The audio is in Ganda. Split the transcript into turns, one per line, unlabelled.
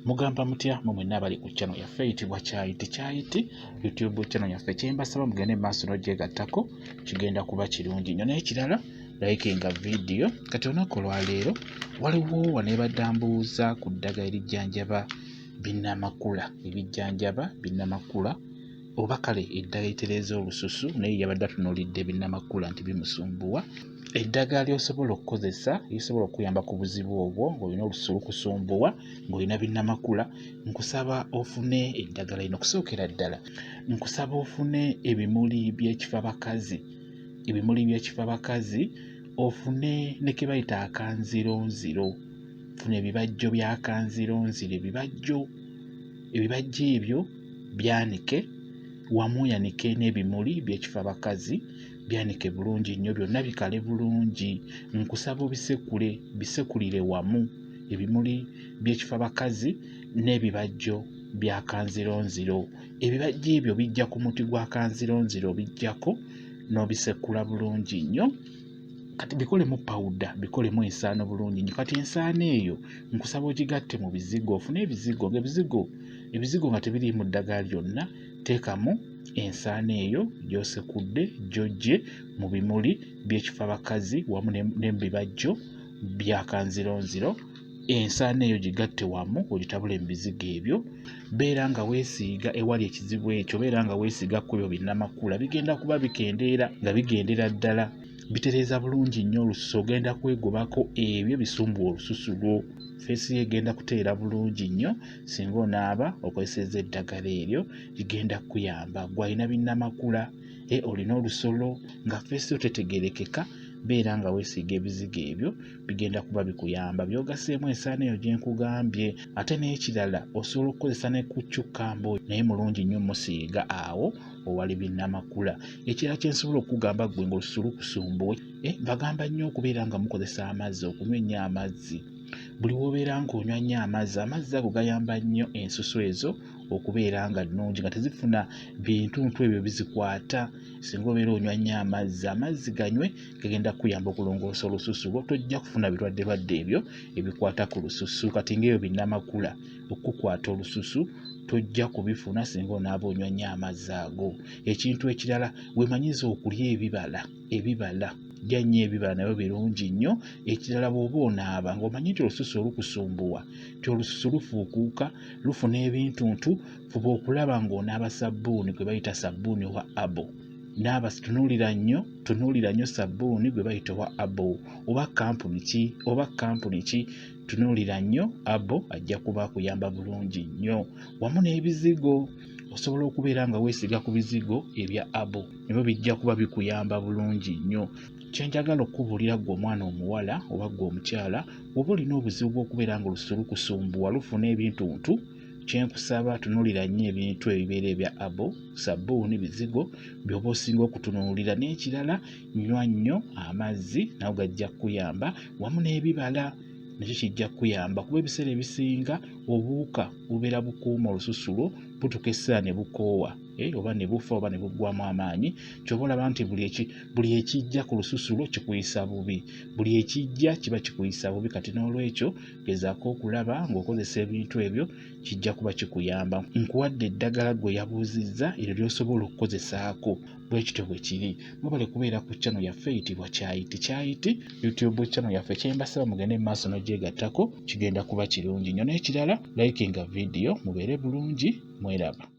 Mugamba mutya mu mwenna abali ku channel yaffe eyitibwa Kyayiti YouTube channel yaffe. Kyembasaba mugende maaso n'ogyegattako kigenda kuba kirungi nnyo. N'ekirala likinga video. Kati olunaku olwaleero waliwo waneebadde mbuuza ku ddagala erijjanjaba binnamakula oba kale eddagala eritereeza olususu naye yabadde atunuulidde binnamakula nti bimusumbuwa. Eddagala ly'osobola okukozesa lisobola okuyamba ku buzibu obwo ng'olina olususu lukusumbuwa ng'olina binnamakula. Nkusaba ofune eddagala lino. Okusookera ddala nkusaba ofune ebimuli by'ekifabakazi. Ofune ne ke bayita akanzironziro. Funa ebibajjo by'akanzironziro. Ebibajjo ebyo byanike wamu yanike n'ebimuli by'ekifabakazi, byanike bulungi nnyo, byonna bikale bulungi. Nkusaba bisekulire wamu ebimuli by'ekifabakazi n'ebibajjo bya kanzironziro. Ebibajjo ebyo bijja ku muti gwa kanzironziro, bijjako n'obisekula bulungi nnyo. Kati bikolemu pawuda, bikolemu ensaano bulungi nnyo. Kati ensaano eyo nkusaba ogigatte mu bizigo. Ofune ebizigo nga tebiri mu ddagala lyonna, teekamu ensaano eyo gy'osekudde, gy'oggye mu bimuli by'ekifabakazi wamu ne mu bibajjo bya kanzironziro. Ensaano eyo gigatte wamu ogitabule mu bizigo ebyo. Beera nga weesiiga ewali ekizibu ekyo, beera nga weesiiga ku ebyo binnamakula. Bigenda kuba bikendeera nga bigendera ddala. Bitereeza bulungi nnyo olususu, ogenda kwegobako ebyo bisumbuwa olususu lwo. Feesi yo egenda kuteera bulungi nnyo singa onaaba okozesezza eddagala eryo, ligenda kuyamba. Gwe alina binnamakula, olina olusolo nga feesi yo tetegerekeka, beera nga weesiiga ebizigo ebyo, bigenda kuba bikuyamba. By'ogasseemu ensaano eyo gye nkugambye. Ate n'ekirala osobola okukozesa ne ku cukkamba naye mulungi nnyo musiiga awo owali binnamakula. Ekirala kye nsobola okugamba ggwe ng'olususu lukusumbuwa, bagamba nnyo okubeera nga mukozesa amazzi, okunywa ennyo amazzi. Buli w'obeera ng'onywa nnyo amazzi ago gayamba nnyo ensusu ezo okubeera nga nnungi, nga tezifuna bintuntu ebyo bizikwata. Singa obeera onywa nnyo amazzi ganywe, gagenda kuyamba okulongoosa olususu lwo. Tojja kufuna birwadde ebyo ebikwata ku lususu. Kati ng'ebyo binnamakula okukwata olususu tojja kubifuna singa onaaba onywa nnyo amazzi ago. Ekintu ekirala weemanyiza okulya ebibala. Lya nnyo ebibala nabyo birungi nnyo. Ekirala bw'oba onaaba ng'omanyi nti olususu olukusumbuwa, nti olususu lufuukuuka, lufuna ebintuntu, fuba okulaba ng'onaaba sabbuuni gwe bayita sabbuuni owa abo. Tunuulira nnyo sabbuuni gwe bayita owa abo. Oba kampuni ki, tunuulira nnyo abo, ajja kuba akuyamba bulungi nnyo. Wamu n'ebizigo, osobola okubeera nga weesiga ku bizigo ebya abo, nabyo bijja kuba bikuyamba bulungi nnyo. Kyenjagala okubuulira ggwe omwana omuwala oba ggwe omukyala, oba olina obuzibu bw'okubeera nga olususu lukusumbuwa, lufuna ebintuntu, kyenkusaba tunuulira nnyo ebintu ebibeera ebya abo, sabbuuni, bizigo by'oba osinga okutunuulira. N'ekirala nywa nnyo amazzi, nago gajja kukuyamba, wamu n'ebibala nakyo kijja kukuyamba. Kuba ebiseera ebisinga obuwuka bubeera bukuuma olususu lwo, butuuka essaawa ne bukoowa, oba ne bufa oba ne buggwaamu amaanyi. Ky'oba olaba nti buli ekijja ku lususu lwo kikuyisa bubi. Buli ekijja kiba kikuyisa bubi. Kati n'olwekyo gezaako okulaba ng'okozesa ebintu ebyo, kijja kuba kikuyamba. Nkuwadde eddagala ggwe yabuuzizza eryo ly'osobola okukozesaako. Bwe kityo bwe kiri. Mwebale kubeera ku channel yaffe eyitibwa Kyayiti YouTube channel yaffe. Kyembasaba mugende mu maaso n'ogyegattako, kigenda kuba kirungi nnyo. N'ekirala likinga video, mubeere bulungi, mweraba.